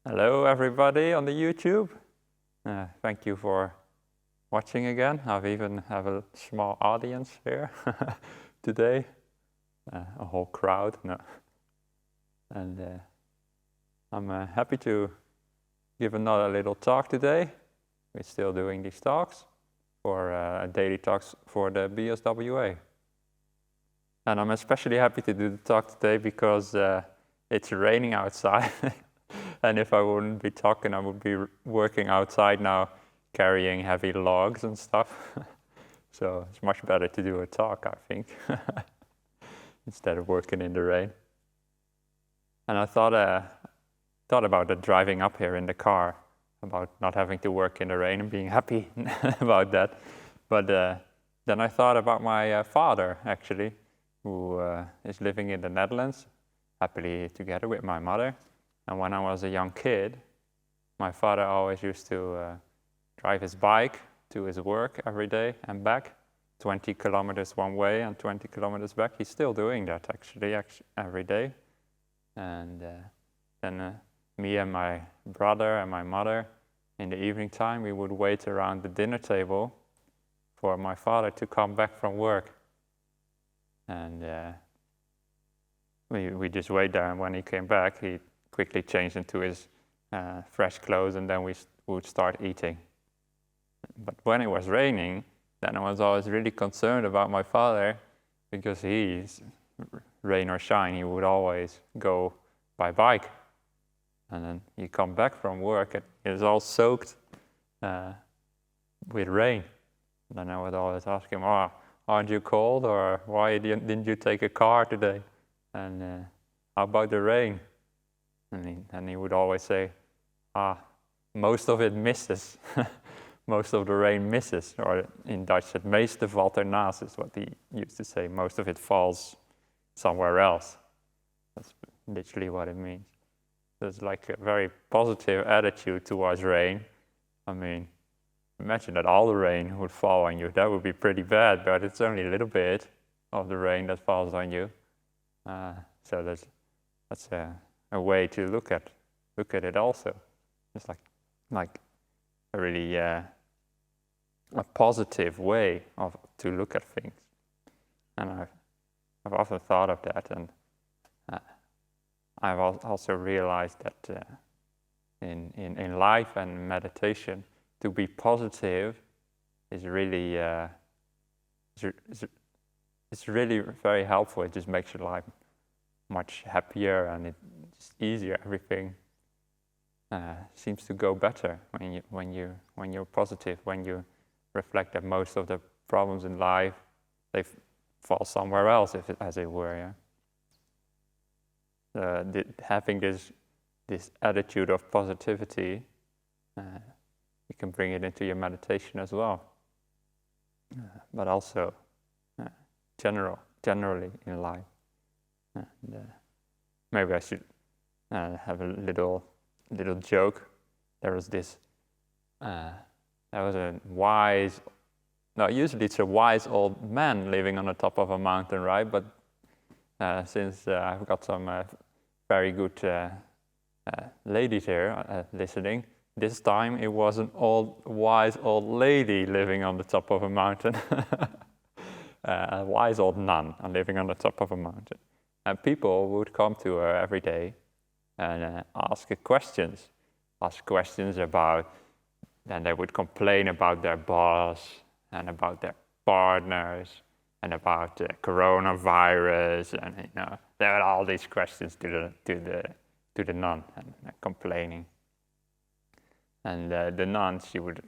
Hello everybody on the YouTube. Thank you for watching again. I've even have a small audience here today, a whole crowd. No. And I'm happy to give another little talk today. We're still doing these talks for daily talks for the BSWA. And I'm especially happy to do the talk today because it's raining outside. And if I wouldn't be talking, I would be working outside now, carrying heavy logs and stuff. So it's much better to do a talk, I think, instead of working in the rain. And I thought about the driving up here in the car, about not having to work in the rain and being happy about that. But then I thought about my father, actually, who is living in the Netherlands, happily together with my mother. And when I was a young kid, my father always used to drive his bike to his work every day and back, 20 kilometers one way and 20 kilometers back. He's still doing that, actually every day. And then me and my brother and my mother, in the evening time, we would wait around the dinner table for my father to come back from work. And we just wait there, and when he came back, he quickly changed into his fresh clothes, and then we would start eating. But when it was raining, then I was always really concerned about my father, because he's, rain or shine, he would always go by bike. And then he come back from work, and it was all soaked with rain. And then I would always ask him, "Oh, aren't you cold, or why didn't you take a car today? And how about the rain?" And he would always say, most of it misses. Most of the rain misses. Or in Dutch, het meeste valt ernaast is what he used to say. Most of it falls somewhere else. That's literally what it means. There's like a very positive attitude towards rain. I mean, imagine that all the rain would fall on you. That would be pretty bad, but it's only a little bit of the rain that falls on you. So that's a way to look at it also. It's like a really a positive way to look at things. And I've often thought of that, and I've also realized that in life and meditation, to be positive is really it's really very helpful. It just makes your life much happier, and it's easier. Everything seems to go better when you're positive. When you reflect that most of the problems in life, they fall somewhere else, as it were. Yeah? Having this attitude of positivity, you can bring it into your meditation as well. But also generally in life. And maybe I should have a little joke. There was a wise, no, usually it's a wise old man living on the top of a mountain, right? But since I've got some very good ladies here listening, this time it was an wise old lady living on the top of a mountain. A wise old nun living on the top of a mountain. And people would come to her every day and ask questions about, and they would complain about their boss and about their partners and about the coronavirus, and there were all these questions to the nun, and complaining. And the nun, she would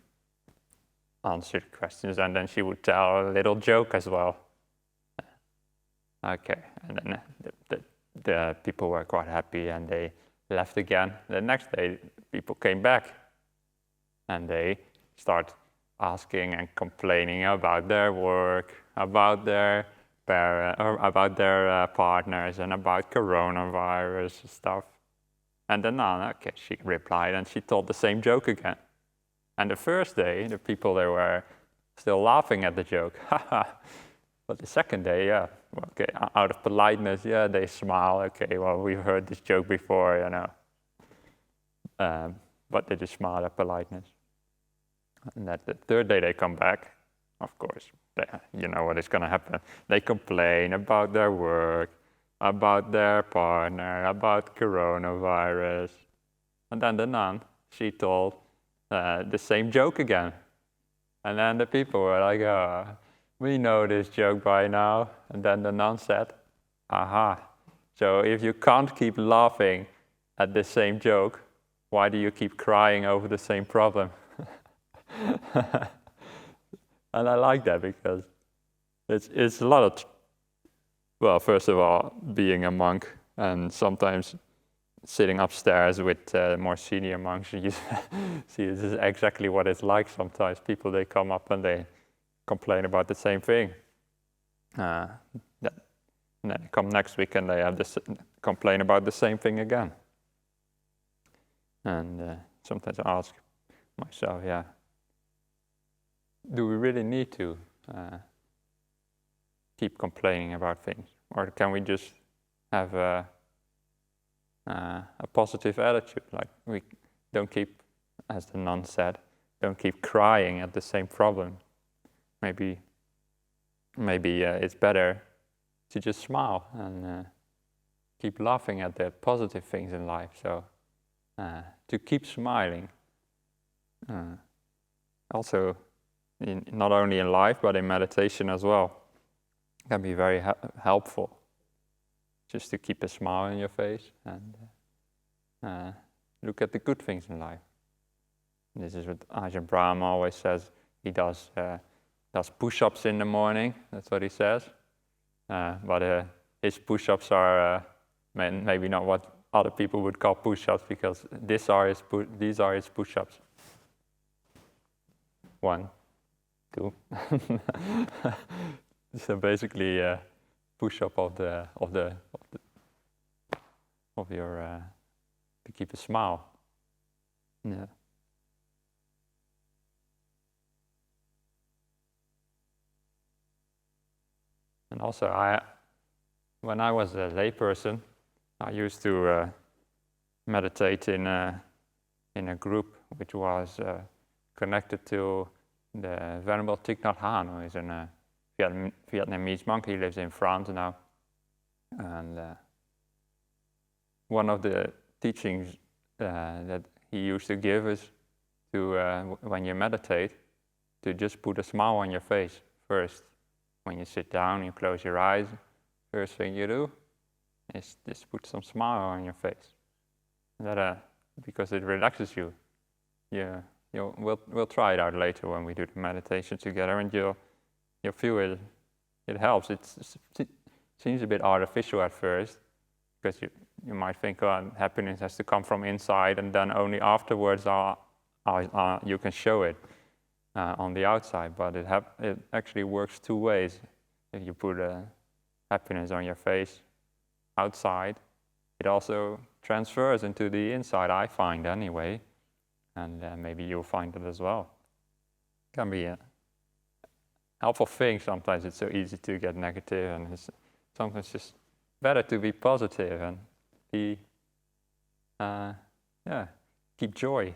answer the questions, and then she would tell a little joke as well. Okay, and then the people were quite happy, and they left again. The next day, people came back, and they start asking and complaining about their work, about their partners, and about coronavirus stuff. And the nun, okay, she replied, and she told the same joke again. And the first day, the people, they were still laughing at the joke. But the second day, yeah, okay, out of politeness, yeah, they smile. Okay, well, we've heard this joke before, but they just smile at politeness. And that the third day they come back, of course, you know what is going to happen. They complain about their work, about their partner, about coronavirus. And then the nun, she told the same joke again. And then the people were like, we know this joke by now. And then the nun said, aha, so if you can't keep laughing at the same joke, why do you keep crying over the same problem? And I like that because it's a lot of, well, first of all, being a monk and sometimes sitting upstairs with more senior monks, you see this is exactly what it's like sometimes. People, they come up and they complain about the same thing. And then they come next week and they have this complain about the same thing again. And sometimes I ask myself, do we really need to keep complaining about things? Or can we just have a positive attitude? Like we don't keep, as the nun said, don't keep crying at the same problem. Maybe it's better to just smile and keep laughing at the positive things in life. So to keep smiling. Also, not only in life, but in meditation as well, can be very helpful. Just to keep a smile on your face and look at the good things in life. This is what Ajahn Brahm always says. He does push-ups in the morning. That's what he says. But his push-ups are maybe not what other people would call push-ups, because these are his push-ups. 1, 2. So basically, push-up of your to keep a smile. Yeah. And also, when I was a layperson, I used to meditate in a group which was connected to the Venerable Thich Nhat Hanh, who is a Vietnamese monk. He lives in France now. And one of the teachings that he used to give is to, when you meditate, to just put a smile on your face first. When you sit down, you close your eyes, first thing you do is just put some smile on your face. That because it relaxes you. We'll try it out later when we do the meditation together, and you'll feel it. It helps. It seems a bit artificial at first, because you might think, happiness has to come from inside, and then only afterwards you can show it on the outside. But it actually works two ways. If you put happiness on your face outside, it also transfers into the inside, I find anyway, and maybe you'll find it as well. It can be a helpful thing. Sometimes it's so easy to get negative, and it's sometimes just better to be positive and be, keep joy,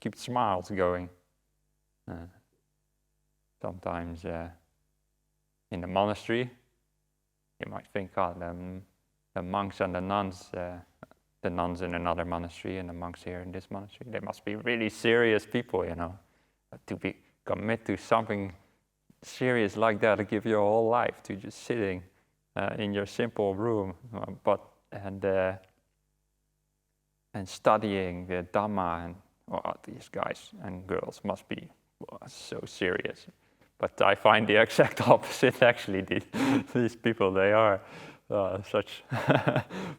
keep smiles going. Sometimes in the monastery, you might think, the monks and the nuns in another monastery and the monks here in this monastery, they must be really serious people, to commit to something serious like that, to give your whole life to just sitting in your simple room, and studying the Dhamma, and these guys and girls must be so serious. But I find the exact opposite, actually. These people, they are such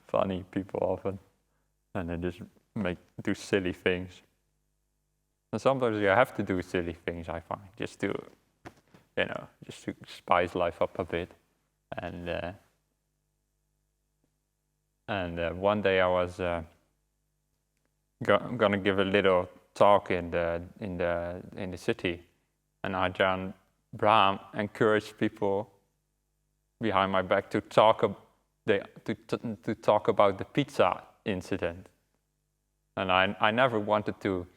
funny people often, and they just do silly things. And sometimes you have to do silly things, I find, just to spice life up a bit. And one day I was gonna give a little talk in the city, and Ajahn Brahm encouraged people behind my back to talk about the pizza incident. And I never wanted to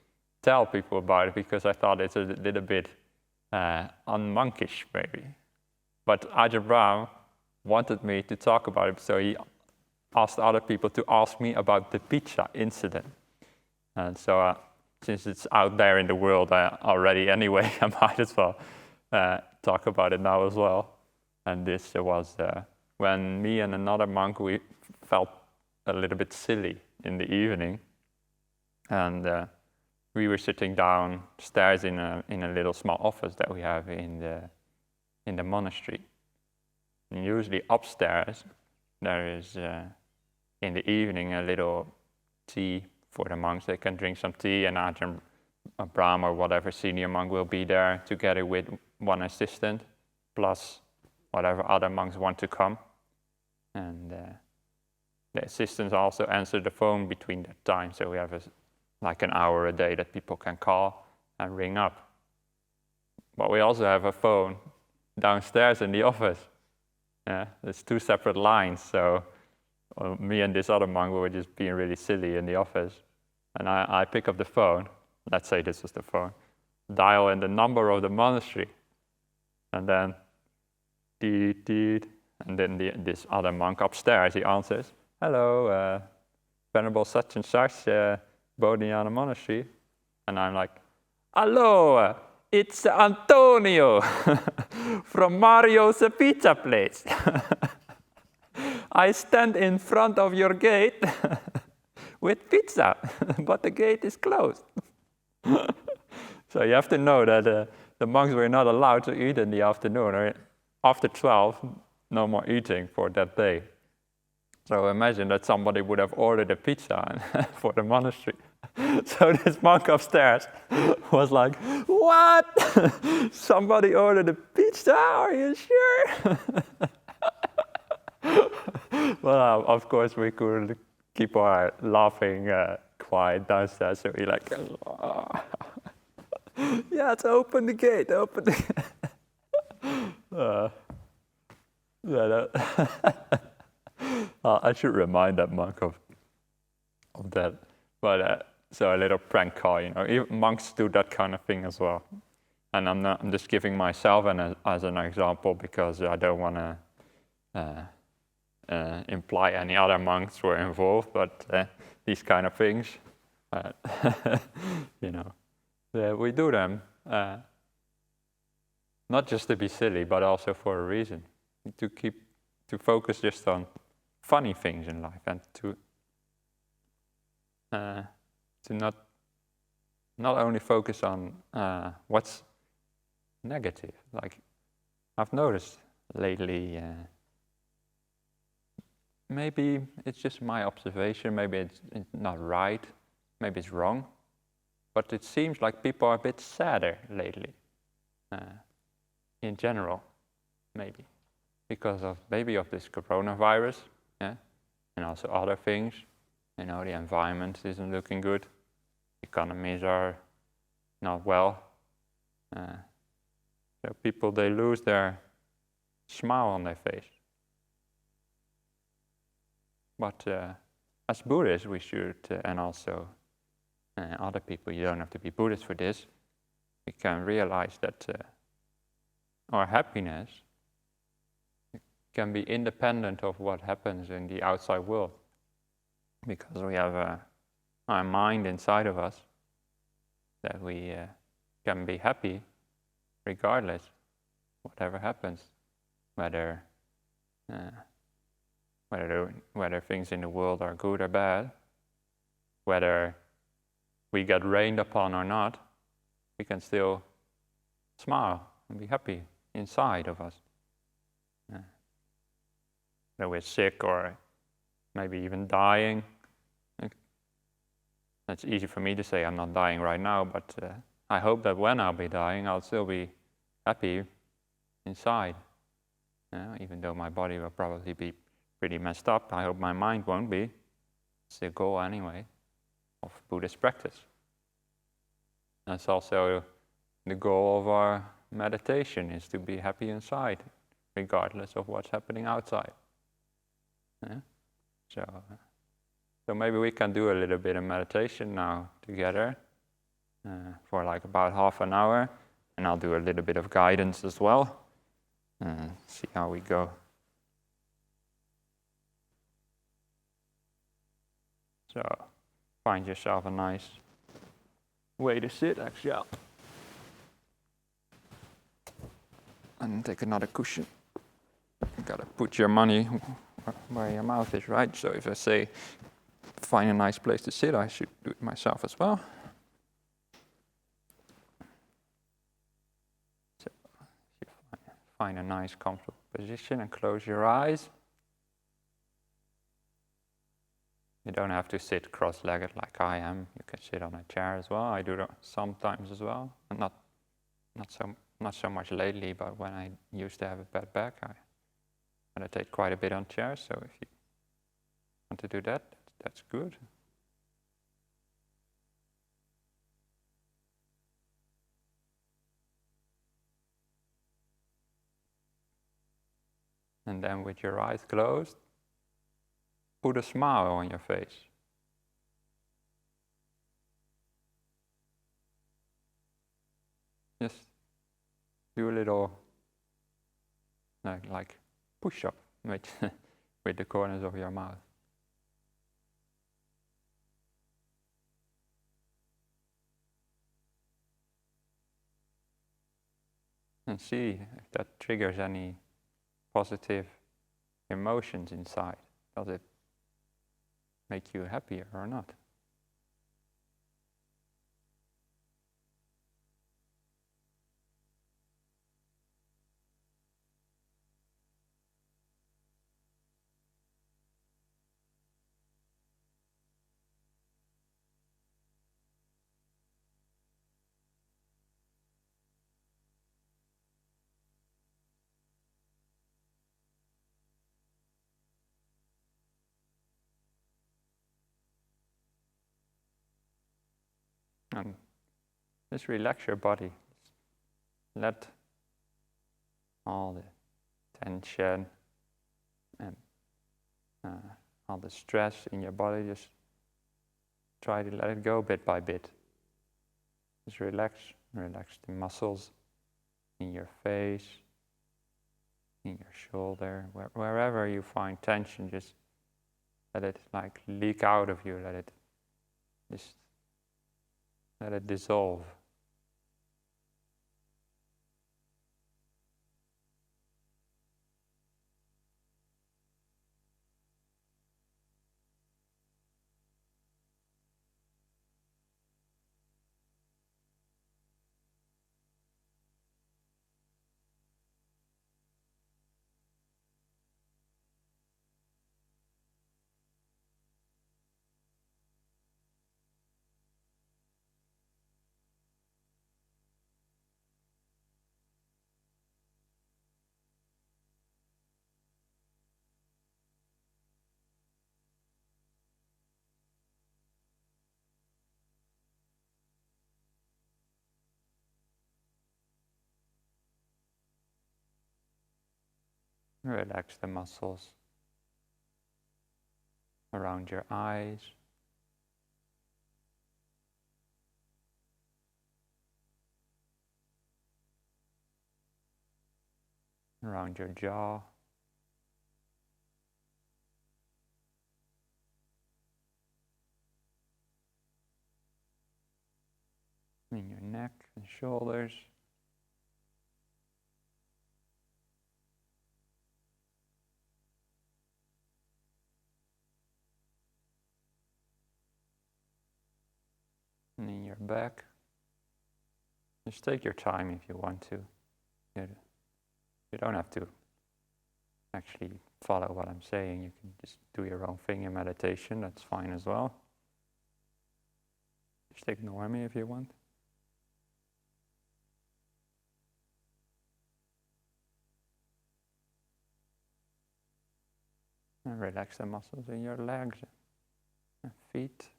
tell people about it because I thought it's a little bit unmonkish, maybe. But Ajahn Brahm wanted me to talk about it, so he asked other people to ask me about the pizza incident. And so since it's out there in the world already anyway, I might as well talk about it now as well. And this was when me and another monk, we felt a little bit silly in the evening. And we were sitting downstairs in a little small office that we have in the monastery. And usually upstairs, there is in the evening a little tea for the monks. They can drink some tea, and Ajahn Brahm or whatever senior monk will be there together with one assistant, plus whatever other monks want to come. And the assistants also answer the phone between that time, so we have like an hour a day that people can call and ring up. But we also have a phone downstairs in the office. Yeah, there's 2 separate lines, so me and this other monk were just being really silly in the office. And I pick up the phone, let's say this was the phone, dial in the number of the monastery, and then deed, deed, and then this other monk upstairs, he answers, hello, Venerable such and such, Bodhinyana Monastery. And I'm like, hello, it's Antonio from Mario's Pizza Place. I stand in front of your gate with pizza, but the gate is closed. So you have to know that the monks were not allowed to eat in the afternoon, or after 12, no more eating for that day. So imagine that somebody would have ordered a pizza for the monastery. So this monk upstairs was like, what? Somebody ordered a pizza? Are you sure? Well, of course, we could keep our laughing quiet downstairs. So we like, yes, open the gate, open the gate. I should remind that monk of that. But so a little prank call, even monks do that kind of thing as well. And I'm just giving myself as an example because I don't want to imply any other monks were involved, but these kind of things, we do them not just to be silly, but also for a reason, to focus just on funny things in life, and to not only focus on what's negative. Like I've noticed lately, maybe it's just my observation, maybe it's not right, maybe it's wrong, but it seems like people are a bit sadder lately, in general, maybe, because of this coronavirus, yeah, and also other things. The environment isn't looking good, economies are not well, so people, they lose their smile on their face. But as Buddhists, we should, and also other people, you don't have to be Buddhist for this, we can realize that our happiness can be independent of what happens in the outside world. Because we have our mind inside of us, that we can be happy regardless whatever happens, whether things in the world are good or bad, whether we get rained upon or not, we can still smile and be happy inside of us. Whether we're sick or maybe even dying. It's easy for me to say I'm not dying right now, but I hope that when I'll be dying, I'll still be happy inside. Even though my body will probably be pretty messed up, I hope my mind won't be. It's the goal anyway of Buddhist practice. That's also the goal of our meditation, is to be happy inside, regardless of what's happening outside. So So maybe we can do a little bit of meditation now together for like about half an hour, and I'll do a little bit of guidance as well. See how we go. So find yourself a nice way to sit, actually. And take another cushion. You gotta put your money where your mouth is, right? So if I say find a nice place to sit, I should do it myself as well. So you find a nice comfortable position and close your eyes. You don't have to sit cross-legged like I am. You can sit on a chair as well. I do that sometimes as well, and not so much lately. But when I used to have a bad back, I meditate quite a bit on chairs. So if you want to do that, that's good. And then with your eyes closed, put a smile on your face. Just do a little like push-up with the corners of your mouth. And see if that triggers any positive emotions inside. Does it make you happier or not? And just relax your body. Let all the tension and all the stress in your body, just try to let it go bit by bit. Just relax the muscles in your face, in your shoulder, wherever you find tension, just let it like leak out of you, let it dissolve. Relax the muscles around your eyes, around your jaw, in your neck and shoulders. And in your back. Just take your time if you want to. You don't have to actually follow what I'm saying. You can just do your own thing in meditation. That's fine as well. Just ignore me if you want. And relax the muscles in your legs and feet.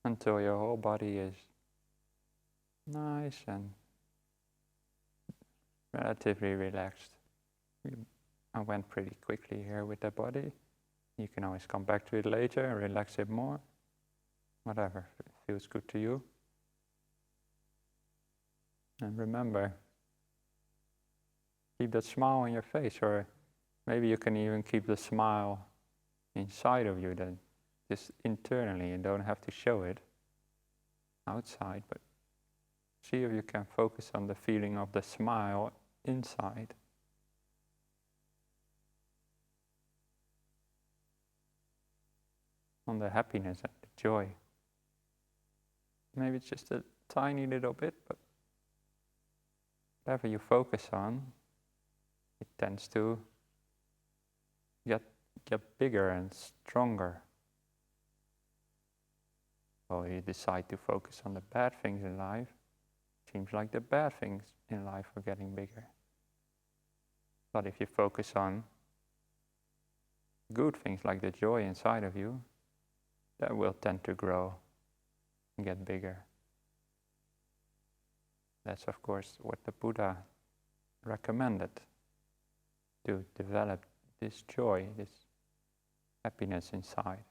until your whole body is nice and relatively relaxed. I went pretty quickly here with the body. You can always come back to it later and relax it more. Whatever feels good to you. And remember, keep that smile on your face, or maybe you can even keep the smile inside of you, then just internally. You don't have to show it outside, but see if you can focus on the feeling of the smile inside. On the happiness and the joy. Maybe it's just a tiny little bit, but whatever you focus on, it tends to get bigger and stronger. Or you decide to focus on the bad things in life, it seems like the bad things in life are getting bigger. But if you focus on good things like the joy inside of you, that will tend to grow and get bigger. That's of course what the Buddha recommended, to develop this joy, this happiness inside.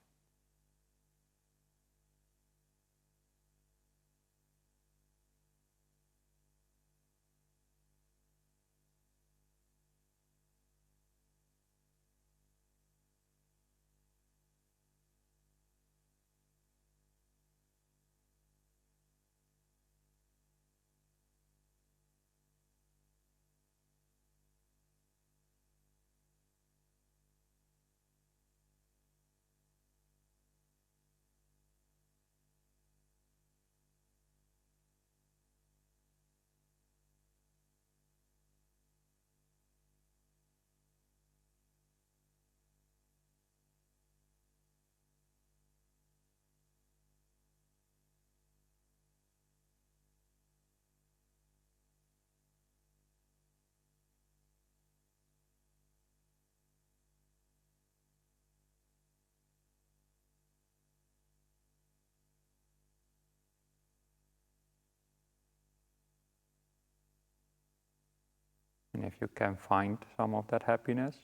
And if you can find some of that happiness,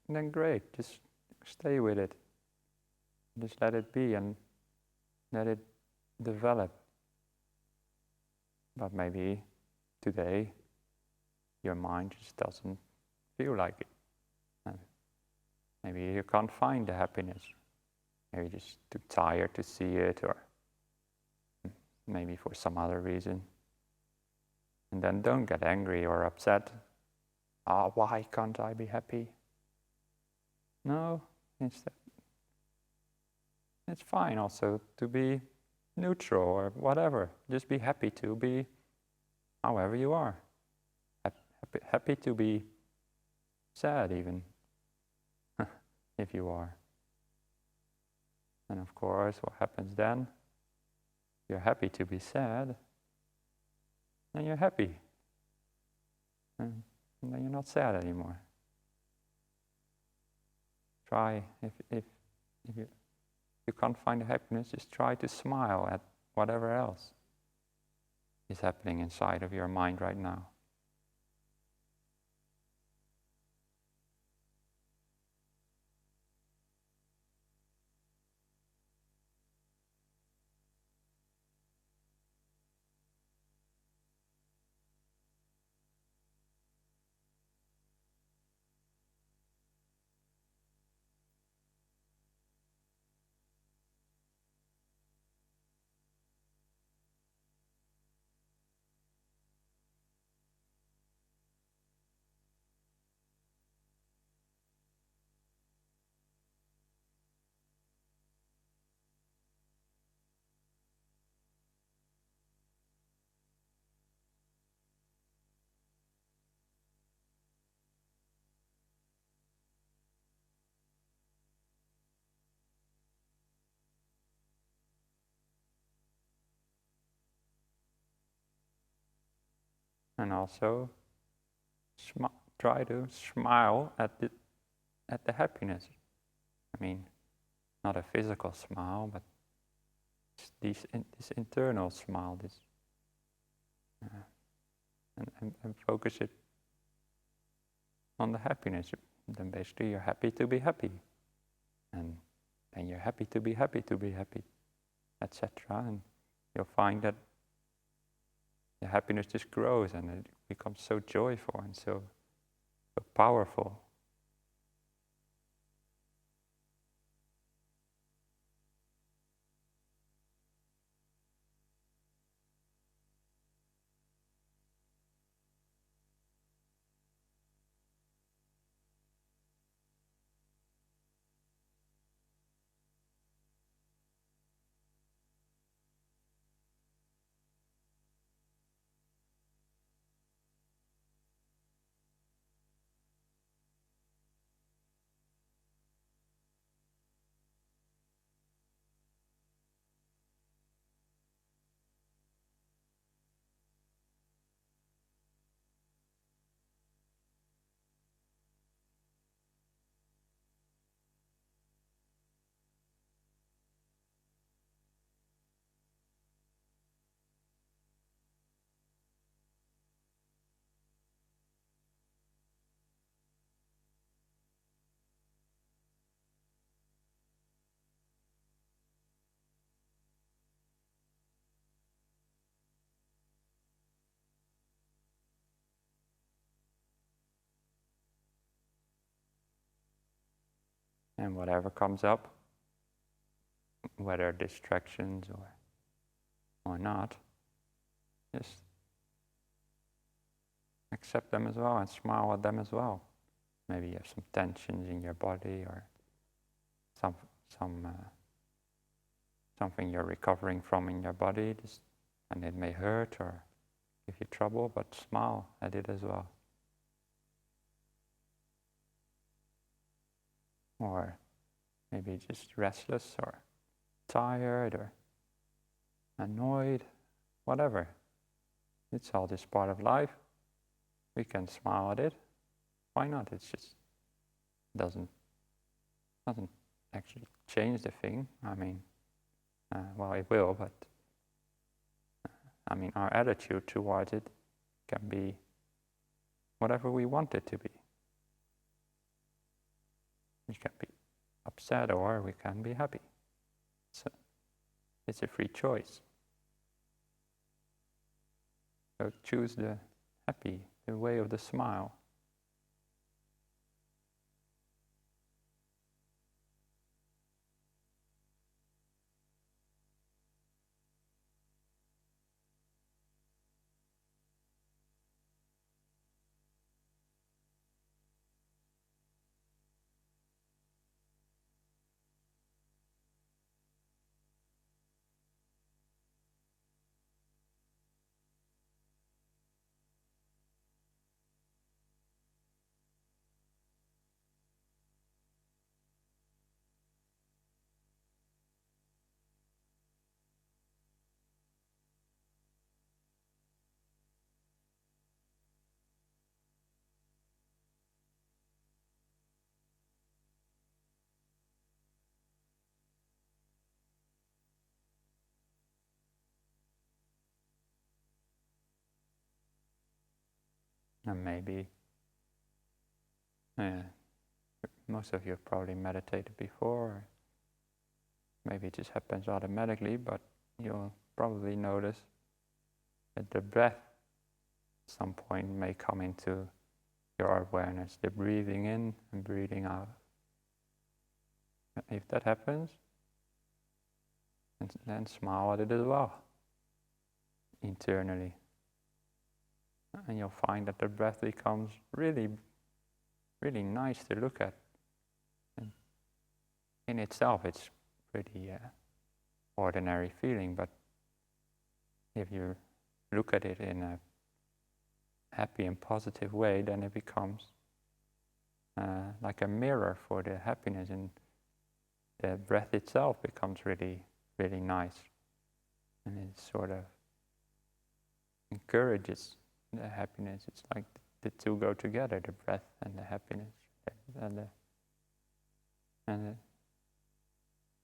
then great, just stay with it. Just let it be and let it develop. But maybe today your mind just doesn't feel like it. And maybe you can't find the happiness. Maybe you're just too tired to see it, or maybe for some other reason. And then don't get angry or upset. Why can't I be happy? No, instead, it's fine also to be neutral or whatever. Just be happy to be however you are. Happy to be sad even, if you are. And of course, what happens then? You're happy to be sad, and you're happy. And then you're not sad anymore. Try, if you can't find the happiness, just try to smile at whatever else is happening inside of your mind right now. And also, try to smile at the happiness. I mean, not a physical smile, but this internal smile, and focus it on the happiness. Then basically you're happy to be happy, and you're happy to be happy, etc. And you'll find that the happiness just grows and it becomes so joyful and so powerful. And whatever comes up, whether distractions or not, just accept them as well and smile at them as well. Maybe you have some tensions in your body or something you're recovering from in your body, and it may hurt or give you trouble, but smile at it as well. Or maybe just restless or tired or annoyed, whatever. It's all just part of life. We can smile at it. Why not? It's just doesn't actually change the thing. I mean, well, it will, but I mean, our attitude towards it can be whatever we want it to be. We can be upset or we can be happy. So it's a free choice. So choose the happy, the way of the smile. And maybe most of you have probably meditated before, or maybe it just happens automatically, but you'll probably notice that the breath at some point may come into your awareness, the breathing in and breathing out. If that happens, then smile at it as well, internally. And you'll find that the breath becomes really, really nice to look at. And in itself, it's pretty ordinary feeling, but if you look at it in a happy and positive way, then it becomes like a mirror for the happiness, and the breath itself becomes really, really nice. And it sort of encourages the happiness. It's like the two go together, the breath and the happiness. And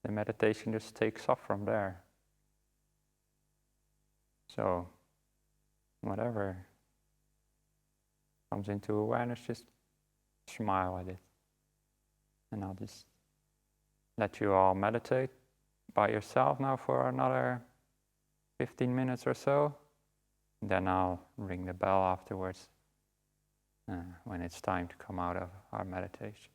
the meditation just takes off from there. So whatever comes into awareness, just smile at it. And I'll just let you all meditate by yourself now for another 15 minutes or so. Then I'll ring the bell afterwards when it's time to come out of our meditation.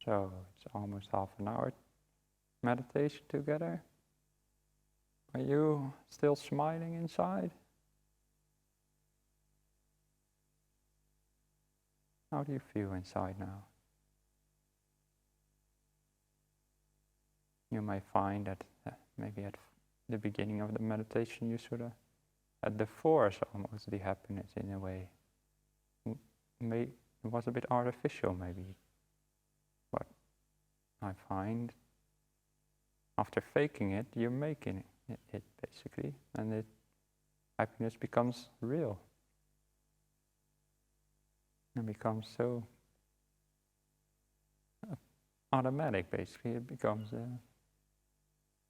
So it's almost half an hour meditation together. Are you still smiling inside? How do you feel inside now? You may find that maybe at the beginning of the meditation you sort of had the force almost the happiness in a way. It was a bit artificial maybe. But I find after faking it, you're making it basically, and happiness becomes real. It becomes so automatic, basically. It becomes a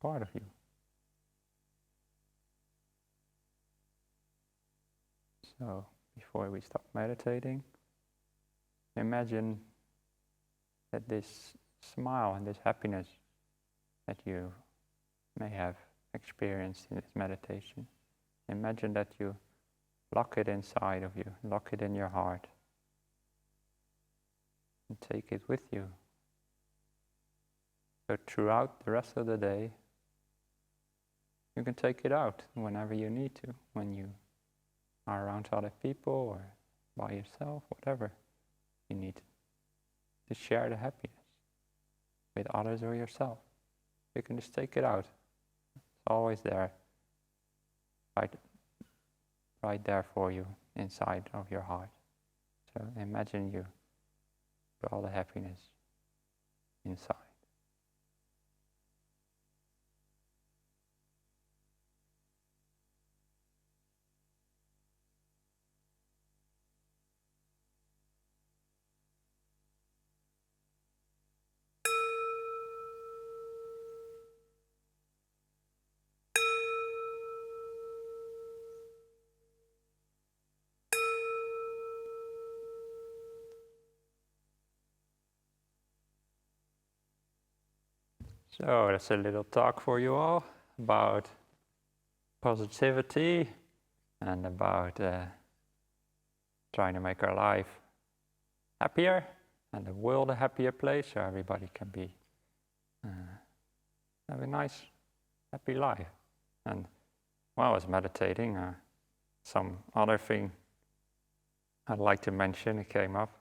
part of you. So, before we stop meditating, imagine that this smile and this happiness that you may have experienced in this meditation, imagine that you lock it inside of you, lock it in your heart, and take it with you. So throughout the rest of the day, you can take it out whenever you need to, when you are around other people or by yourself, whatever you need to share the happiness with others or yourself. You can just take it out. It's always there, right there for you inside of your heart. So imagine you put all the happiness inside. So that's a little talk for you all about positivity and about trying to make our life happier and the world a happier place so everybody can be have a nice, happy life. And while I was meditating, some other thing I'd like to mention, it came up,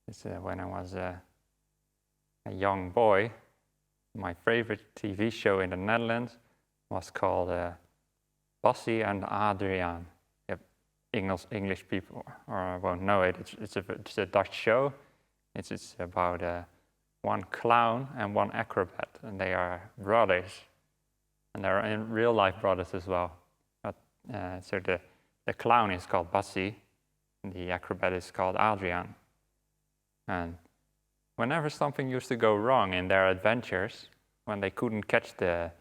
is when I was a young boy, my favorite TV show in the Netherlands was called Bassie and Adriaan. Yep. English people won't know it. It's a Dutch show. It's about one clown and one acrobat, and they are brothers, and they're in real life brothers as well. But so the clown is called Bassie, and the acrobat is called Adriaan. And whenever something used to go wrong in their adventures, when they couldn't catch the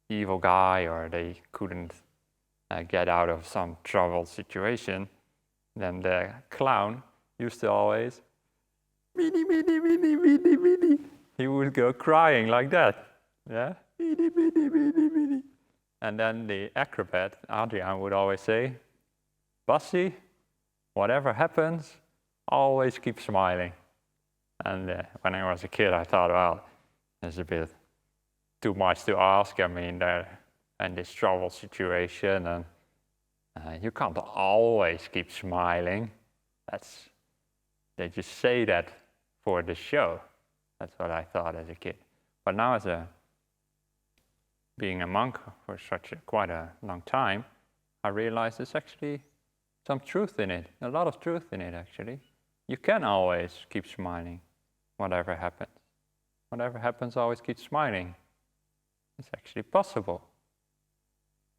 evil guy or they couldn't get out of some troubled situation, then the clown used to always, "Mini, mini, mini, mini, mini." He would go crying like that. Yeah? "Mini, mini, mini, mini." And then the acrobat, Adriaan, would always say, "Bassie, whatever happens, always keep smiling." And when I was a kid, I thought, well, it's a bit too much to ask. I mean, they're in this trouble situation, and you can't always keep smiling. They just say that for the show. That's what I thought as a kid. But now, being a monk for quite a long time, I realized there's actually some truth in it, a lot of truth in it, actually. You can always keep smiling, whatever happens. Whatever happens, always keep smiling. It's actually possible.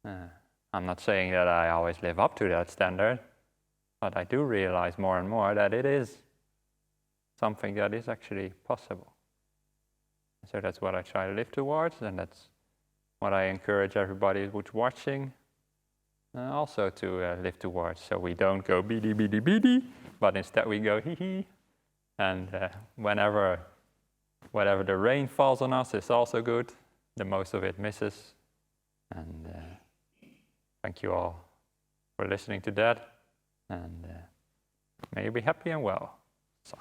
I'm not saying that I always live up to that standard, but I do realize more and more that it is something that is actually possible. So that's what I try to live towards, and that's what I encourage everybody who's watching also to live towards. So we don't go beady, beady, beady, but instead we go hee hee. And whenever the rain falls on us, it's also good. The most of it misses. And thank you all for listening to that. And may you be happy and well. So.